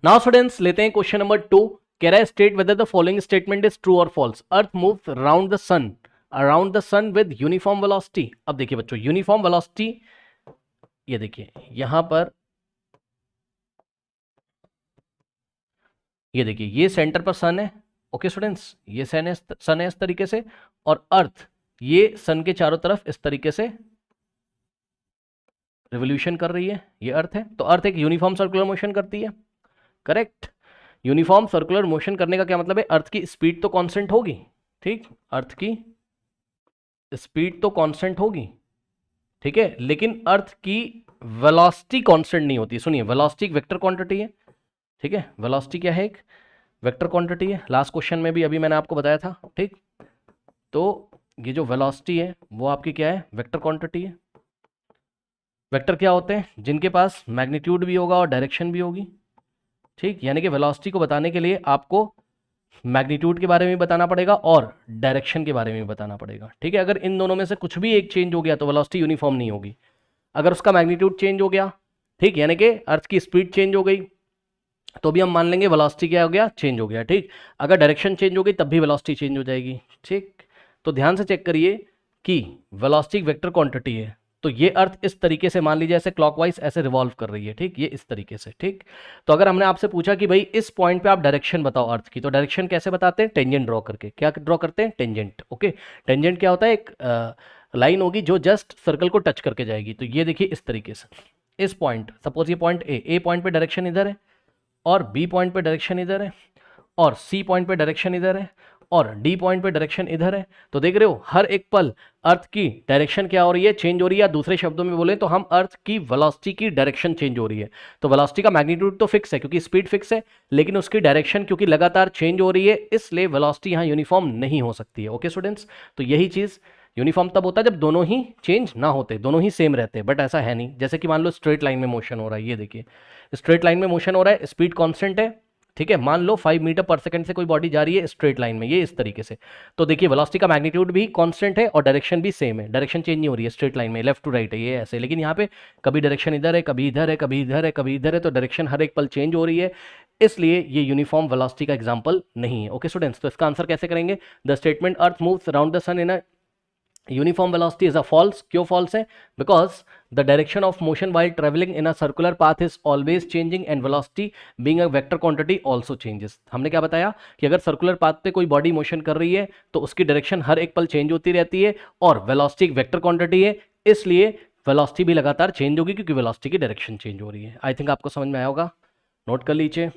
Now students लेते हैं question number 2। कह रहा है state whether the following statement is true और false. Earth moves around the sun with uniform velocity. अब देखिए बच्चों, यूनिफॉर्म वेलोसिटी, ये देखिए यहां पर, ये देखिए ये सेंटर पर सन है। ओके स्टूडेंट्स, ये सन है इस तरीके से, और अर्थ ये सन के चारों तरफ इस तरीके से रिवोल्यूशन कर रही है। ये अर्थ है, तो अर्थ एक यूनिफॉर्म सर्कुलर मोशन करती है। करेक्ट। यूनिफॉर्म सर्कुलर मोशन करने का क्या मतलब है? अर्थ की स्पीड तो कांस्टेंट होगी, ठीक, अर्थ की स्पीड तो कांस्टेंट होगी, ठीक है, लेकिन अर्थ की वेलोसिटी कांस्टेंट नहीं होती। सुनिए, वेलोसिटी एक वेक्टर क्वांटिटी है, ठीक है, वेलोसिटी क्या है? एक वेक्टर क्वांटिटी है। लास्ट क्वेश्चन में भी अभी मैंने आपको बताया था, ठीक। तो ये जो वेलोसिटी है वो आपकी क्या है? वेक्टर क्वांटिटी है। वेक्टर क्या होते हैं? जिनके पास मैग्नीट्यूड भी होगा और डायरेक्शन भी होगी, ठीक। यानी कि वेलोसिटी को बताने के लिए आपको मैग्नीट्यूड के बारे में बताना पड़ेगा और डायरेक्शन के बारे में बताना पड़ेगा, ठीक है। अगर इन दोनों में से कुछ भी एक चेंज हो गया तो वेलोसिटी यूनिफॉर्म नहीं होगी। अगर उसका मैग्नीट्यूड चेंज हो गया, ठीक, यानी कि अर्थ की स्पीड चेंज हो गई, तो भी हम मान लेंगे वेलोसिटी क्या हो गया? चेंज हो गया, ठीक। अगर डायरेक्शन चेंज हो गई तब भी वेलोसिटी चेंज हो जाएगी, ठीक। तो ध्यान से चेक करिए कि वेलोसिटी वेक्टर क्वांटिटी है, तो ये अर्थ इस तरीके से मान लीजिए ऐसे क्लॉकवाइज ऐसे रिवॉल्व कर रही है, ठीक, ये इस तरीके से, ठीक। तो अगर हमने आपसे पूछा कि भाई इस पॉइंट पे आप डायरेक्शन बताओ अर्थ की, तो डायरेक्शन कैसे बताते हैं? टेंजेंट ड्रॉ करके। क्या ड्रॉ करते हैं? टेंजेंट। ओके, टेंजेंट क्या होता है? एक लाइन होगी जो जस्ट सर्कल को टच करके जाएगी। तो ये देखिए इस तरीके से, इस पॉइंट, सपोज ये पॉइंट ए पॉइंट पे डायरेक्शन इधर है, और बी पॉइंट पे डायरेक्शन इधर है, और सी पॉइंट पे डायरेक्शन इधर है, और डी पॉइंट पे डायरेक्शन इधर है। तो देख रहे हो हर एक पल अर्थ की डायरेक्शन क्या हो रही है? चेंज हो रही है। या दूसरे शब्दों में बोले तो हम अर्थ की वेलोसिटी की डायरेक्शन चेंज हो रही है। तो वेलोसिटी का मैग्नीट्यूड तो फिक्स है क्योंकि स्पीड फिक्स है, लेकिन उसकी डायरेक्शन क्योंकि लगातार चेंज हो रही है, इसलिए वेलोसिटी यहाँ यूनिफॉर्म नहीं हो सकती है। ओके स्टूडेंट्स, तो यही चीज यूनिफॉर्म तब होता है जब दोनों ही चेंज ना होते, दोनों ही सेम रहते, बट ऐसा है नहीं। जैसे कि मान लो स्ट्रेट लाइन में मोशन हो रहा है, ये देखिए स्ट्रेट लाइन में मोशन हो रहा है, स्पीड कांस्टेंट है, ठीक है। मान लो 5 मीटर पर सेकंड से कोई बॉडी जा रही है स्ट्रेट लाइन में, ये इस तरीके से, तो देखिए वेलोसिटी का मैग्नीट्यूड भी कांस्टेंट है और डायरेक्शन भी सेम है, डायरेक्शन चेंज नहीं हो रही है स्ट्रेट लाइन में, लेफ्ट टू राइट है ये ऐसे। लेकिन यहाँ पे कभी डायरेक्शन इधर है, कभी इधर है, कभी इधर है, कभी इधर है, तो डायरेक्शन हर एक पल चेंज हो रही है, इसलिए ये यूनिफॉर्म वेलोसिटी का एग्जांपल नहीं है। ओके स्टूडेंट्स, तो इसका आंसर कैसे करेंगे? The statement earth moves around the sun in a uniform velocity is a false. क्यों फॉल्स है? Because the direction of motion while traveling in a circular path is always changing and velocity being a vector quantity also changes। हमने क्या बताया कि अगर circular path पे कोई body motion कर रही है तो उसकी डायरेक्शन हर एक पल चेंज होती रहती है, और वेलोसिटी एक वेक्टर क्वांटिटी है, इसलिए वेलोसिटी भी लगातार चेंज होगी क्योंकि वेलोसिटी की डायरेक्शन चेंज हो रही है। आई थिंक आपको समझ में आया होगा, नोट कर लीजिए।